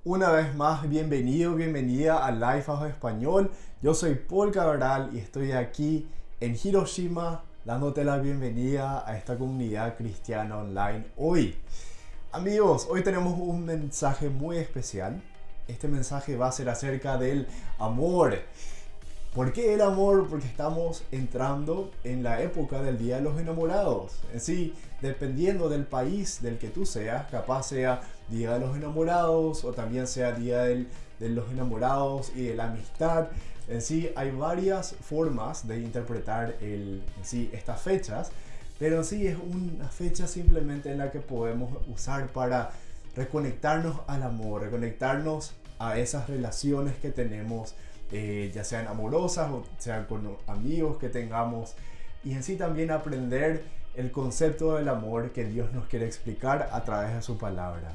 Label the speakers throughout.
Speaker 1: Una vez más, bienvenido, bienvenida a Life of Español. Yo soy Paul Cabral y estoy aquí en Hiroshima dándote la bienvenida a esta comunidad cristiana online hoy. Amigos, hoy tenemos un mensaje muy especial. Este mensaje va a ser acerca del amor. ¿Por qué el amor? Porque estamos entrando en la época del Día de los Enamorados. En sí, dependiendo del país del que tú seas, capaz sea Día de los Enamorados o también sea de los Enamorados y de la Amistad. En sí, hay varias formas de interpretar estas fechas, pero en sí es una fecha simplemente en la que podemos usar para reconectarnos al amor, reconectarnos a esas relaciones que tenemos, ya sean amorosas o sean con amigos que tengamos, y en sí también aprender el concepto del amor que Dios nos quiere explicar a través de su palabra.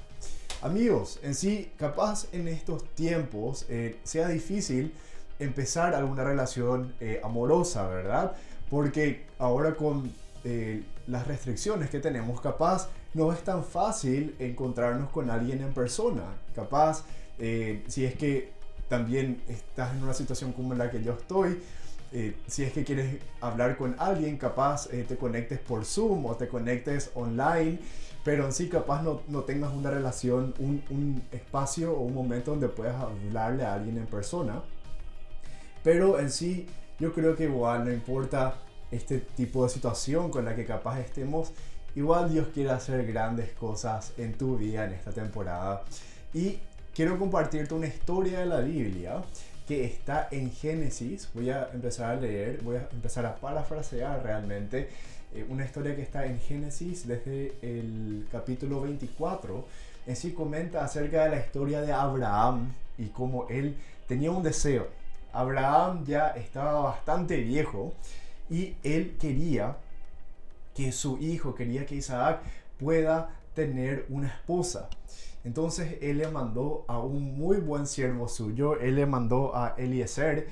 Speaker 1: Amigos, en sí, capaz en estos tiempos sea difícil empezar alguna relación amorosa, ¿verdad? Porque ahora con las restricciones que tenemos, capaz no es tan fácil encontrarnos con alguien en persona. Capaz, si es que también estás en una situación como la que yo estoy, si es que quieres hablar con alguien, capaz te conectes por Zoom o te conectes online, pero en sí capaz no tengas una relación, un espacio o un momento donde puedas hablarle a alguien en persona. Pero en sí yo creo que igual no importa este tipo de situación con la que capaz estemos, igual Dios quiere hacer grandes cosas en tu vida en esta temporada. Y quiero compartirte una historia de la Biblia que está en Génesis. Voy a empezar a leer, voy a empezar a parafrasear realmente una historia que está en Génesis desde el capítulo 24. En sí comenta acerca de la historia de Abraham y cómo él tenía un deseo. Abraham ya estaba bastante viejo y él quería que su hijo, quería que Isaac pueda tener una esposa. Entonces él le mandó a un muy buen siervo suyo, él le mandó a Eliezer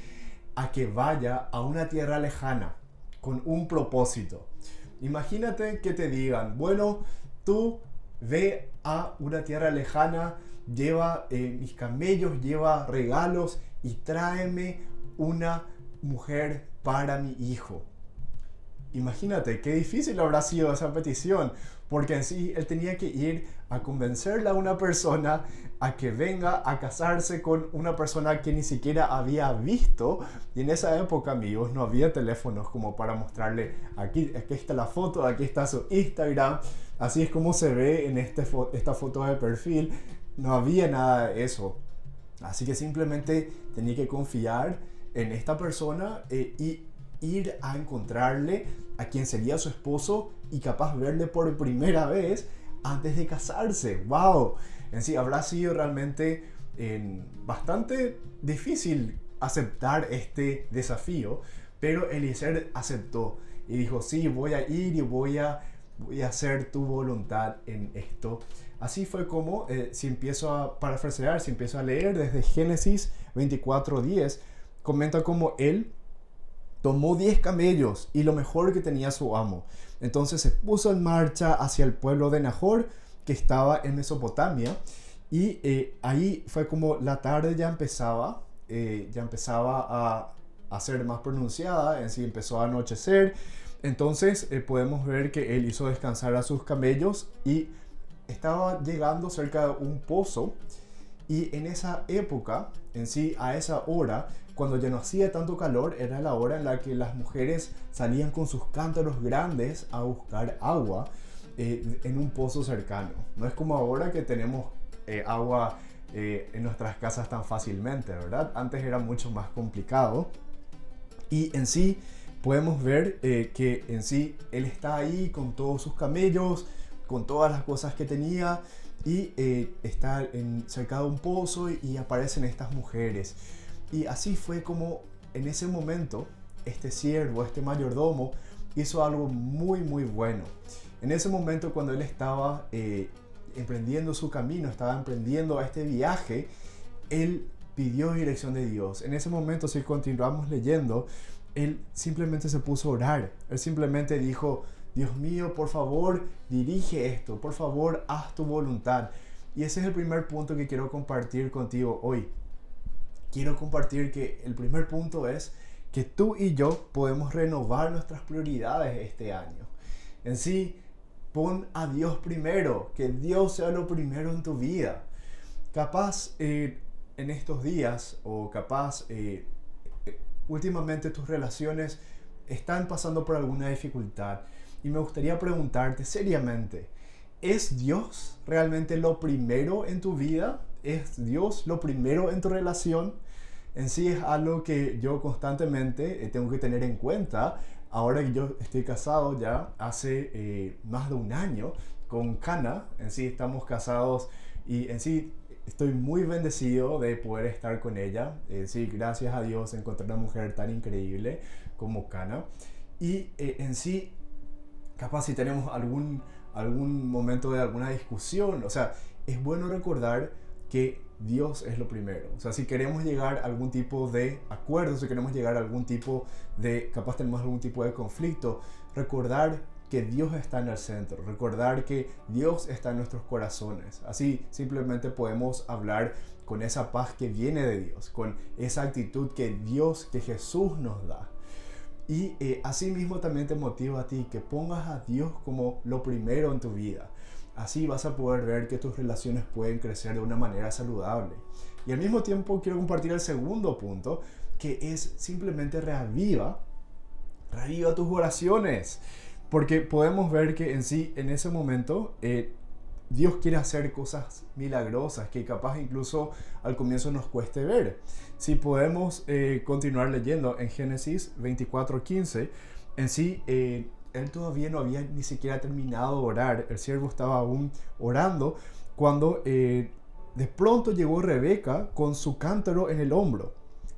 Speaker 1: a que vaya a una tierra lejana con un propósito. Imagínate que te digan, bueno, tú ve a una tierra lejana, lleva mis camellos, lleva regalos y tráeme una mujer para mi hijo. Imagínate qué difícil habrá sido esa petición, porque en sí él tenía que ir a convencerle a una persona a que venga a casarse con una persona que ni siquiera había visto. Y en esa época, amigos, no había teléfonos como para mostrarle, aquí está la foto, aquí está su Instagram, así es como se ve en esta foto de perfil. No había nada de eso, así que simplemente tenía que confiar en esta persona y ir a encontrarle a quien sería su esposo y capaz verle por primera vez antes de casarse. ¡Wow! En sí, habrá sido realmente bastante difícil aceptar este desafío, pero Eliezer aceptó y dijo, sí, voy a ir y voy a hacer tu voluntad en esto. Así fue como, si empiezo a parafrasear, si empiezo a leer desde Génesis 24:10, comenta como él tomó 10 camellos y lo mejor que tenía su amo. Entonces se puso en marcha hacia el pueblo de Nahor, que estaba en Mesopotamia, y ahí fue como la tarde ya empezaba a ser más pronunciada, en sí empezó a anochecer. Entonces podemos ver que él hizo descansar a sus camellos y estaba llegando cerca de un pozo. Y en esa época, en sí, a esa hora, cuando ya no hacía tanto calor, era la hora en la que las mujeres salían con sus cántaros grandes a buscar agua en un pozo cercano. No es como ahora que tenemos agua en nuestras casas tan fácilmente, ¿verdad? Antes era mucho más complicado. Y en sí, podemos ver que en sí, él está ahí con todos sus camellos, con todas las cosas que tenía, y está cerca de un pozo y aparecen estas mujeres. Y así fue como en ese momento este siervo, este mayordomo, hizo algo muy muy bueno. En ese momento cuando él estaba emprendiendo su camino, estaba emprendiendo este viaje, él pidió dirección de Dios. En ese momento, si continuamos leyendo, él simplemente se puso a orar. Él simplemente dijo, Dios mío, por favor, dirige esto, por favor, haz tu voluntad. Y ese es el primer punto que quiero compartir contigo hoy. Quiero compartir que el primer punto es que tú y yo podemos renovar nuestras prioridades este año. En sí, pon a Dios primero, que Dios sea lo primero en tu vida. Capaz en estos días o capaz últimamente tus relaciones están pasando por alguna dificultad y me gustaría preguntarte seriamente, ¿es Dios realmente lo primero en tu vida? ¿Es Dios lo primero en tu relación? En sí es algo que yo constantemente tengo que tener en cuenta. Ahora que yo estoy casado ya hace más de un año con Kana, en sí estamos casados y en sí estoy muy bendecido de poder estar con ella. Sí, gracias a Dios encontré una mujer tan increíble como Kana. Y en sí, capaz si tenemos algún momento de alguna discusión, o sea, es bueno recordar que Dios es lo primero. O sea, si queremos llegar a algún tipo de acuerdo, si queremos llegar a algún tipo de, capaz tenemos algún tipo de conflicto, recordar que Dios está en el centro, recordar que Dios está en nuestros corazones. Así simplemente podemos hablar con esa paz que viene de Dios, con esa actitud que Dios, que Jesús nos da. Y así mismo también te motivo a ti que pongas a Dios como lo primero en tu vida. Así vas a poder ver que tus relaciones pueden crecer de una manera saludable. Y al mismo tiempo quiero compartir el segundo punto, que es simplemente reaviva tus oraciones. Porque podemos ver que en sí, en ese momento, Dios quiere hacer cosas milagrosas que capaz incluso al comienzo nos cueste ver. Si podemos continuar leyendo en Génesis 24:15, en sí, él todavía no había ni siquiera terminado de orar, el siervo estaba aún orando, cuando de pronto llegó Rebeca con su cántaro en el hombro.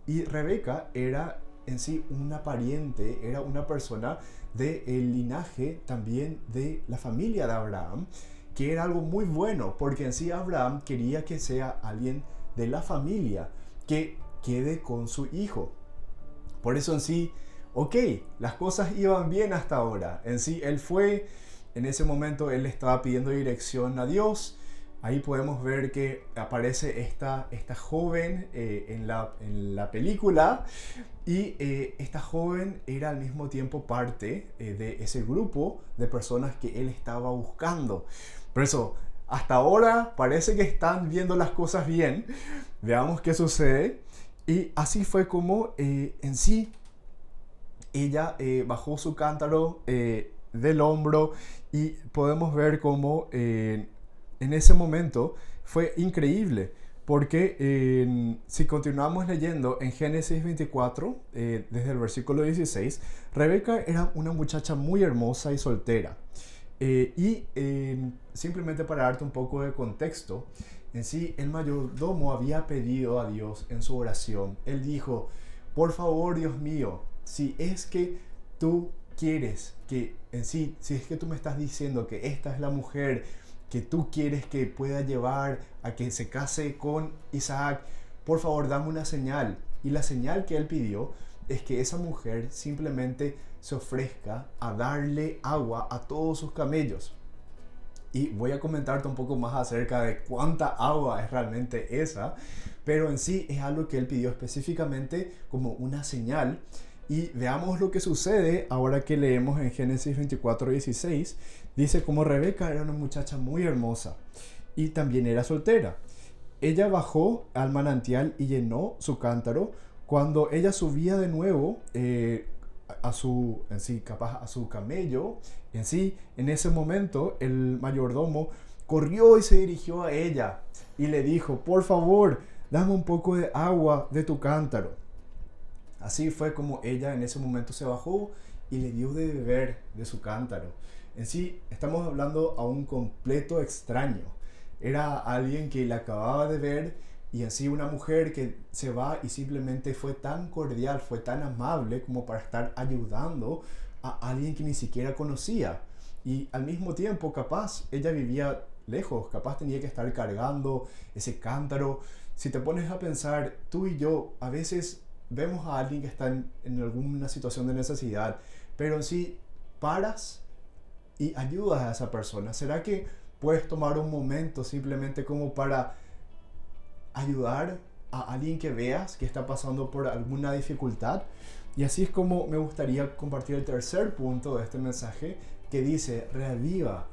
Speaker 1: Y Rebeca era en sí una pariente, era una persona del linaje también de la familia de Abraham, que era algo muy bueno, porque en sí Abraham quería que sea alguien de la familia que quede con su hijo. Por eso en sí, ok, las cosas iban bien hasta ahora. En sí, él fue, en ese momento él estaba pidiendo dirección a Dios. Ahí podemos ver que aparece esta joven en la película y esta joven era al mismo tiempo parte de ese grupo de personas que él estaba buscando. Por eso, hasta ahora parece que están viendo las cosas bien. Veamos qué sucede. Y así fue como en sí ella bajó su cántaro del hombro y podemos ver cómo en ese momento fue increíble, porque si continuamos leyendo en Génesis 24, desde el versículo 16, Rebeca era una muchacha muy hermosa y soltera. Simplemente para darte un poco de contexto, en sí el mayordomo había pedido a Dios en su oración, él dijo, por favor Dios mío, si es que tú quieres que en sí, si es que tú me estás diciendo que esta es la mujer que tú quieres que pueda llevar a que se case con Isaac, por favor dame una señal. Y la señal que él pidió es que esa mujer simplemente se ofrezca a darle agua a todos sus camellos. Y voy a comentarte un poco más acerca de cuánta agua es realmente esa, pero en sí es algo que él pidió específicamente como una señal. Y veamos lo que sucede ahora que leemos en Génesis 24:16. Dice como Rebeca era una muchacha muy hermosa y también era soltera. Ella bajó al manantial y llenó su cántaro. Cuando ella subía de nuevo a su camello, en ese momento el mayordomo corrió y se dirigió a ella y le dijo, por favor, dame un poco de agua de tu cántaro. Así fue como ella en ese momento se bajó y le dio de beber de su cántaro. En sí, estamos hablando a un completo extraño. Era alguien que le acababa de ver y así una mujer que se va y simplemente fue tan cordial, fue tan amable como para estar ayudando a alguien que ni siquiera conocía. Y al mismo tiempo, capaz, ella vivía lejos, capaz tenía que estar cargando ese cántaro. Si te pones a pensar, tú y yo a veces vemos a alguien que está en alguna situación de necesidad, pero si paras y ayudas a esa persona, ¿será que puedes tomar un momento simplemente como para ayudar a alguien que veas que está pasando por alguna dificultad. Y así es como me gustaría compartir el tercer punto de este mensaje, que dice: reaviva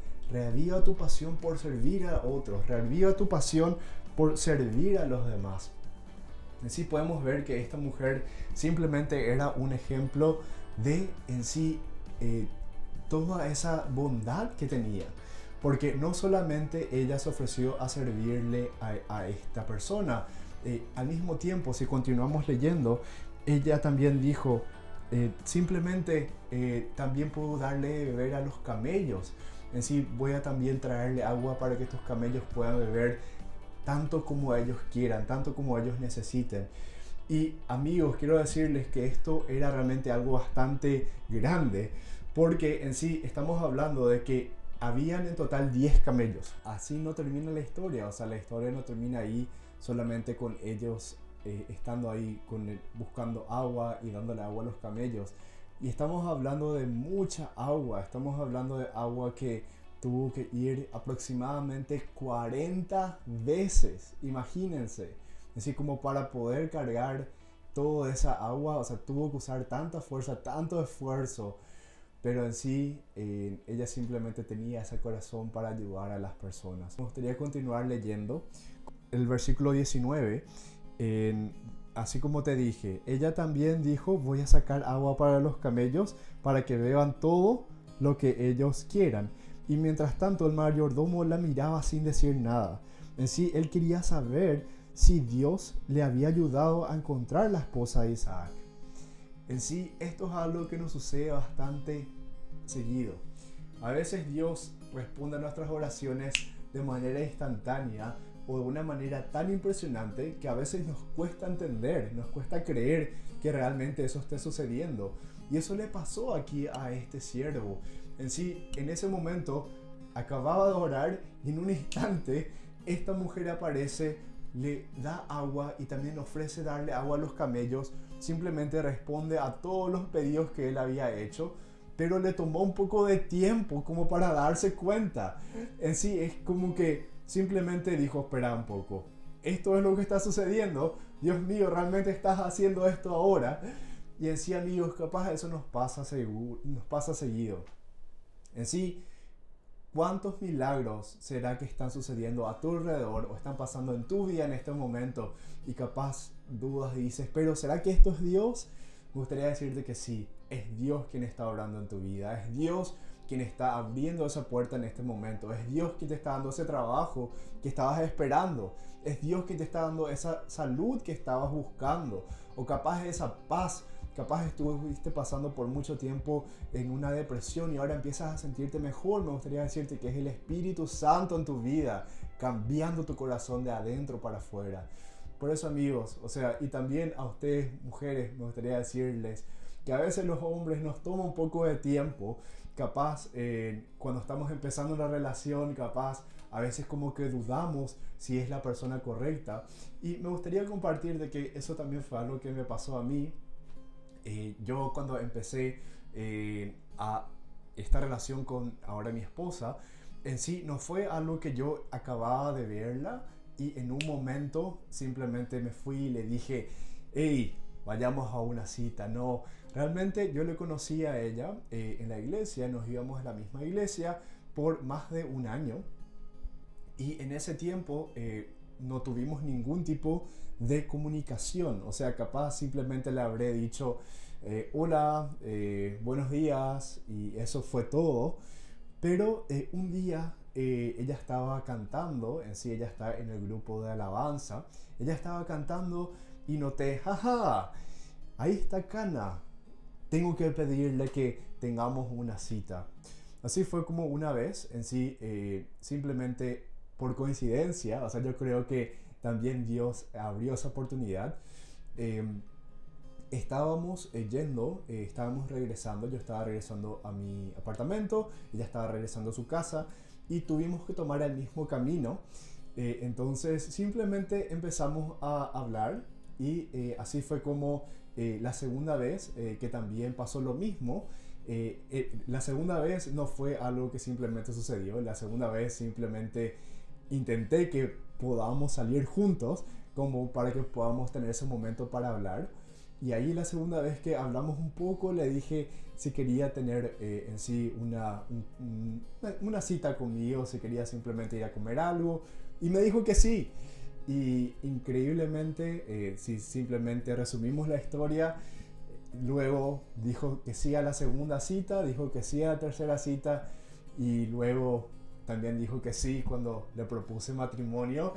Speaker 1: tu pasión por servir a otros, reaviva tu pasión por servir a los demás. Así podemos ver que esta mujer simplemente era un ejemplo de en sí toda esa bondad que tenía. Porque no solamente ella se ofreció a servirle a esta persona, al mismo tiempo, si continuamos leyendo, ella también dijo, simplemente también puedo darle de beber a los camellos. En sí, voy a también traerle agua para que estos camellos puedan beber tanto como ellos quieran, tanto como ellos necesiten. Y amigos, quiero decirles que esto era realmente algo bastante grande, porque en sí estamos hablando de que habían en total 10 camellos. Así no termina la historia, o sea, la historia no termina ahí solamente con ellos estando ahí buscando agua y dándole agua a los camellos. Y estamos hablando de mucha agua, estamos hablando de agua que tuvo que ir aproximadamente 40 veces, imagínense. Así como para poder cargar toda esa agua, o sea, tuvo que usar tanta fuerza, tanto esfuerzo, pero en sí ella simplemente tenía ese corazón para ayudar a las personas. Me gustaría continuar leyendo el versículo 19. Así como te dije, ella también dijo: voy a sacar agua para los camellos para que beban todo lo que ellos quieran. Y mientras tanto el mayordomo la miraba sin decir nada. En sí, él quería saber si Dios le había ayudado a encontrar la esposa de Isaac. En sí, esto es algo que nos sucede bastante seguido. A veces Dios responde a nuestras oraciones de manera instantánea o de una manera tan impresionante que a veces nos cuesta entender, nos cuesta creer que realmente eso esté sucediendo. Y eso le pasó aquí a este siervo. En sí, en ese momento acababa de orar y en un instante esta mujer aparece, le da agua y también ofrece darle agua a los camellos. Simplemente responde a todos los pedidos que él había hecho, pero le tomó un poco de tiempo como para darse cuenta. En sí, es como que simplemente dijo: espera un poco, esto es lo que está sucediendo, Dios mío, ¿realmente estás haciendo esto ahora? Y en sí, amigos, capaz eso nos pasa seguido. En sí, ¿cuántos milagros será que están sucediendo a tu alrededor o están pasando en tu vida en este momento? Y capaz dudas y dices: pero ¿será que esto es Dios? Me gustaría decirte que sí, es Dios quien está obrando en tu vida, es Dios quien está abriendo esa puerta en este momento, es Dios quien te está dando ese trabajo que estabas esperando, es Dios quien te está dando esa salud que estabas buscando, o capaz esa paz. Capaz estuviste pasando por mucho tiempo en una depresión y ahora empiezas a sentirte mejor. Me gustaría decirte que es el Espíritu Santo en tu vida, cambiando tu corazón de adentro para afuera. Por eso, amigos, o sea, y también a ustedes, mujeres, me gustaría decirles que a veces los hombres nos toma un poco de tiempo. Capaz, cuando estamos empezando una relación, capaz, a veces como que dudamos si es la persona correcta. Y me gustaría compartir de que eso también fue algo que me pasó a mí. Yo cuando empecé a esta relación con ahora mi esposa, en sí no fue algo que yo acababa de verla y en un momento simplemente me fui y le dije: hey, vayamos a una cita. No, realmente yo le conocí a ella en la iglesia, nos íbamos a la misma iglesia por más de un año y en ese tiempo no tuvimos ningún tipo de comunicación. O sea, capaz simplemente le habré dicho hola, buenos días, y eso fue todo. Pero un día ella estaba cantando, en sí ella está en el grupo de alabanza, ella estaba cantando y noté: jaja, ahí está Cana, tengo que pedirle que tengamos una cita. Así fue como una vez, en sí, simplemente por coincidencia, o sea, yo creo que también Dios abrió esa oportunidad. Estábamos regresando, yo estaba regresando a mi apartamento, ella estaba regresando a su casa y tuvimos que tomar el mismo camino. Entonces simplemente empezamos a hablar y así fue como la segunda vez que también pasó lo mismo. La segunda vez no fue algo que simplemente sucedió, la segunda vez simplemente intenté que podamos salir juntos como para que podamos tener ese momento para hablar. Y ahí la segunda vez que hablamos un poco le dije si quería tener en sí una cita conmigo, si quería simplemente ir a comer algo. Y me dijo que sí. Y increíblemente, si simplemente resumimos la historia, luego dijo que sí a la segunda cita, dijo que sí a la tercera cita y luego también dijo que sí cuando le propuse matrimonio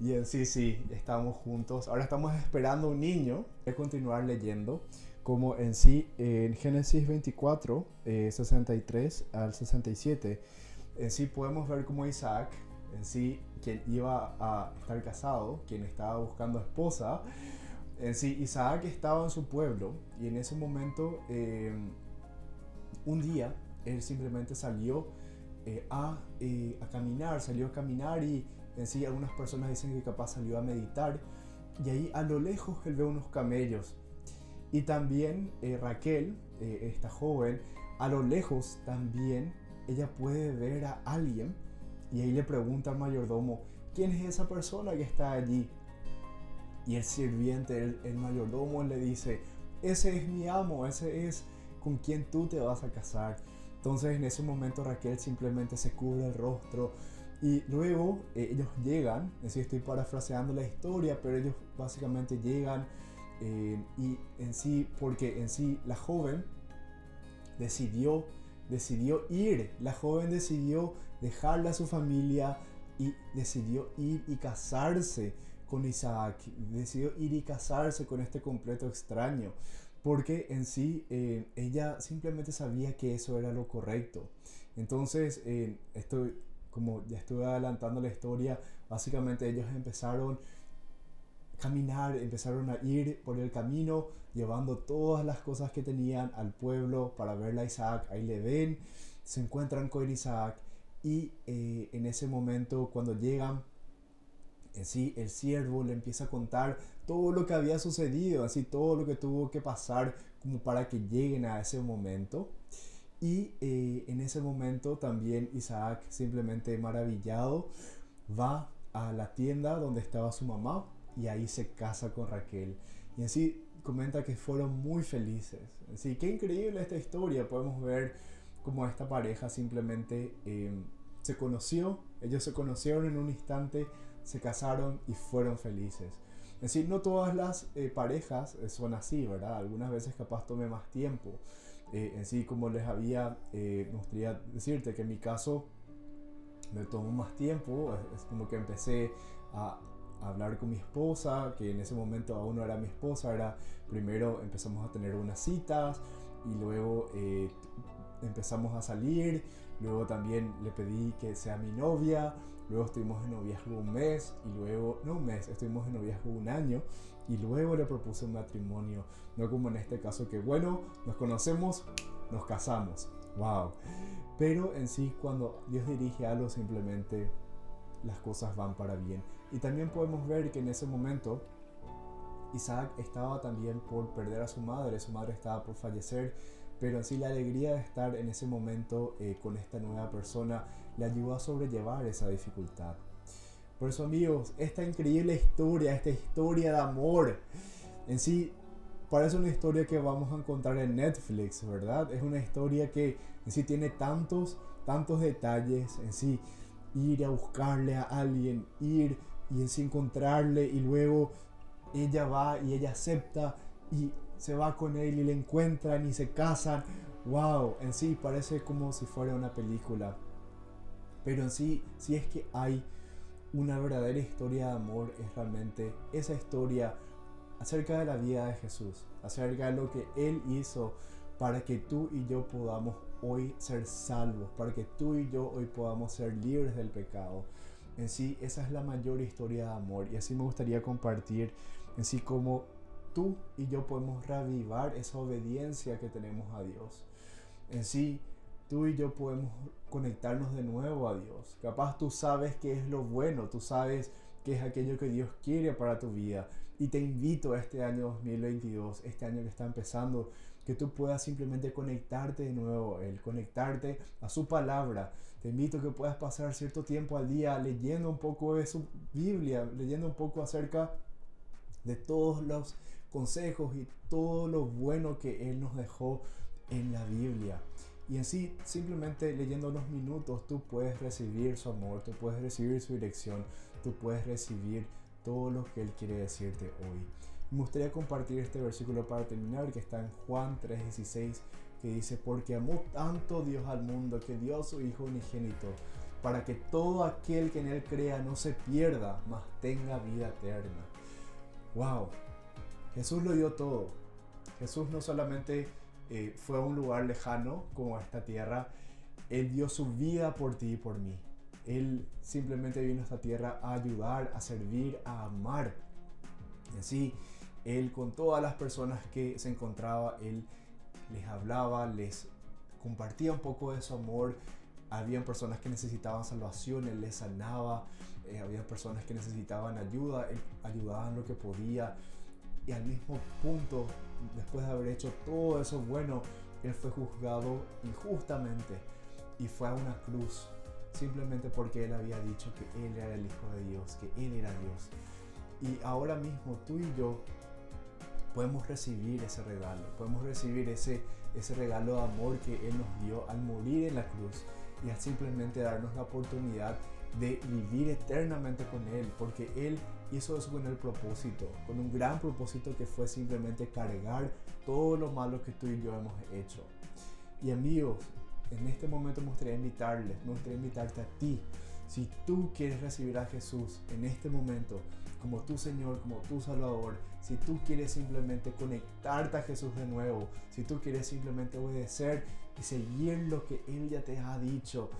Speaker 1: y en sí, estamos juntos. Ahora estamos esperando un niño. Voy a continuar leyendo como en sí en Génesis 24, 63 al 67. En sí podemos ver como Isaac, en sí quien iba a estar casado, quien estaba buscando esposa, en sí Isaac estaba en su pueblo y en ese momento un día él simplemente salió a salió a caminar y en sí algunas personas dicen que capaz salió a meditar y ahí a lo lejos él ve unos camellos y también Raquel, esta joven, a lo lejos también ella puede ver a alguien y ahí le pregunta al mayordomo, ¿quién es esa persona que está allí? Y el sirviente, el mayordomo le dice, ese es mi amo, ese es con quien tú te vas a casar. Entonces en ese momento Raquel simplemente se cubre el rostro y luego ellos llegan, es decir, estoy parafraseando la historia, pero ellos básicamente llegan y en sí, porque en sí la joven decidió ir, la joven decidió dejarle a su familia y decidió ir y casarse con Isaac, decidió ir y casarse con este completo extraño. Porque en sí ella simplemente sabía que eso era lo correcto. Entonces, como ya estuve adelantando la historia, básicamente ellos empezaron a caminar, empezaron a ir por el camino, llevando todas las cosas que tenían al pueblo para verla a Isaac. Ahí le ven, se encuentran con Isaac y en ese momento cuando llegan, en sí el siervo le empieza a contar todo lo que había sucedido, así todo lo que tuvo que pasar como para que lleguen a ese momento. Y en ese momento también Isaac, simplemente maravillado, va a la tienda donde estaba su mamá y ahí se casa con Raquel. Y en sí comenta que fueron muy felices. Así qué increíble esta historia. Podemos ver cómo esta pareja simplemente se conoció, ellos se conocieron en un instante, se casaron y fueron felices. Es decir, no todas las parejas son así, ¿verdad? Algunas veces capaz tome más tiempo. En sí, como les había, me gustaría decirte que en mi caso me tomó más tiempo. Es como que empecé a hablar con mi esposa, que en ese momento aún no era mi esposa, era primero empezamos a tener unas citas y luego empezamos a salir, luego también le pedí que sea mi novia, luego estuvimos en noviazgo un mes y luego, no un mes, estuvimos en noviazgo un año y luego le propuse un matrimonio, no como en este caso que bueno, nos conocemos, nos casamos, wow. Pero en sí cuando Dios dirige algo simplemente las cosas van para bien. Y también podemos ver que en ese momento Isaac estaba también por perder a su madre estaba por fallecer, pero así la alegría de estar en ese momento con esta nueva persona le ayudó a sobrellevar esa dificultad. Por eso amigos, esta increíble historia, esta historia de amor, en sí parece una historia que vamos a encontrar en Netflix, ¿verdad? Es una historia que en sí tiene tantos detalles, en sí ir a buscarle a alguien, ir y en sí encontrarle y luego ella va y ella acepta y se va con él y le encuentran y se casan. Wow, en sí parece como si fuera una película. Pero en sí, si es que hay una verdadera historia de amor, es realmente esa historia acerca de la vida de Jesús, acerca de lo que Él hizo para que tú y yo podamos hoy ser salvos, para que tú y yo hoy podamos ser libres del pecado. En sí, esa es la mayor historia de amor y así me gustaría compartir en sí cómo tú y yo podemos reavivar esa obediencia que tenemos a Dios. En sí, tú y yo podemos conectarnos de nuevo a Dios. Capaz tú sabes qué es lo bueno, tú sabes qué es aquello que Dios quiere para tu vida. Y te invito a este año 2022, este año que está empezando, que tú puedas simplemente conectarte de nuevo a Él, conectarte a su palabra. Te invito a que puedas pasar cierto tiempo al día leyendo un poco de su Biblia, leyendo un poco acerca de todos los consejos y todo lo bueno que Él nos dejó en la Biblia. Y en sí, simplemente leyendo unos minutos, tú puedes recibir su amor, tú puedes recibir su dirección, tú puedes recibir todo lo que Él quiere decirte hoy. Me gustaría compartir este versículo para terminar, que está en Juan 3:16, que dice: porque amó tanto Dios al mundo que dio a su Hijo unigénito, para que todo aquel que en Él crea no se pierda, mas tenga vida eterna. ¡Wow! Jesús lo dio todo. Jesús no solamente fue a un lugar lejano como esta tierra, Él dio su vida por ti y por mí. Él simplemente vino a esta tierra a ayudar, a servir, a amar. Y así, Él con todas las personas que se encontraba, Él les hablaba, les compartía un poco de su amor. Habían personas que necesitaban salvación, Él les sanaba. Había personas que necesitaban ayuda, Él ayudaba en lo que podía. Y al mismo punto, después de haber hecho todo eso bueno, Él fue juzgado injustamente y fue a una cruz, simplemente porque Él había dicho que Él era el Hijo de Dios, que Él era Dios. Y ahora mismo tú y yo podemos recibir ese regalo, podemos recibir ese regalo de amor que Él nos dio al morir en la cruz y al simplemente darnos la oportunidad de vivir eternamente con Él, porque Él hizo eso con el propósito, con un gran propósito, que fue simplemente cargar todo lo malo que tú y yo hemos hecho. Y amigos, en este momento me gustaría invitarte a ti. Si tú quieres recibir a Jesús en este momento como tu Señor, como tu Salvador, si tú quieres simplemente conectarte a Jesús de nuevo, si tú quieres simplemente obedecer y seguir lo que Él ya te ha dicho,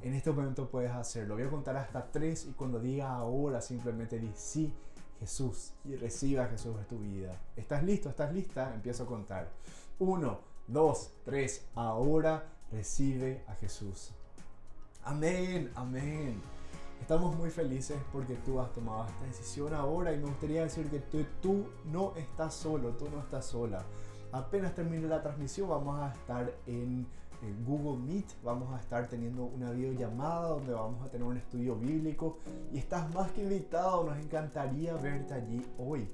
Speaker 1: en este momento puedes hacerlo. Voy a contar hasta 3 y cuando diga ahora, simplemente di sí, Jesús, y reciba a Jesús en tu vida. ¿Estás listo? ¿Estás lista? Empiezo a contar. 1, 2, 3. Ahora recibe a Jesús. Amén, amén. Estamos muy felices porque tú has tomado esta decisión ahora, y me gustaría decir que tú no estás solo, tú no estás sola. Apenas termine la transmisión vamos a estar en Google Meet, vamos a estar teniendo una videollamada donde vamos a tener un estudio bíblico y estás más que invitado, nos encantaría verte allí hoy.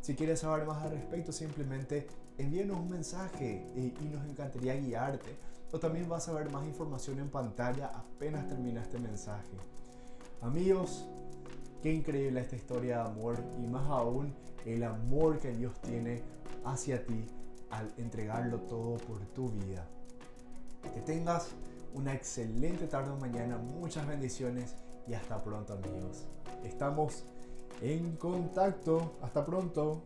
Speaker 1: Si quieres saber más al respecto, simplemente envíanos un mensaje y nos encantaría guiarte. O también vas a ver más información en pantalla apenas termina este mensaje. Amigos, qué increíble esta historia de amor, y más aún el amor que Dios tiene hacia ti al entregarlo todo por tu vida. Que tengas una excelente tarde o mañana, muchas bendiciones y hasta pronto, amigos. Estamos en contacto. Hasta pronto.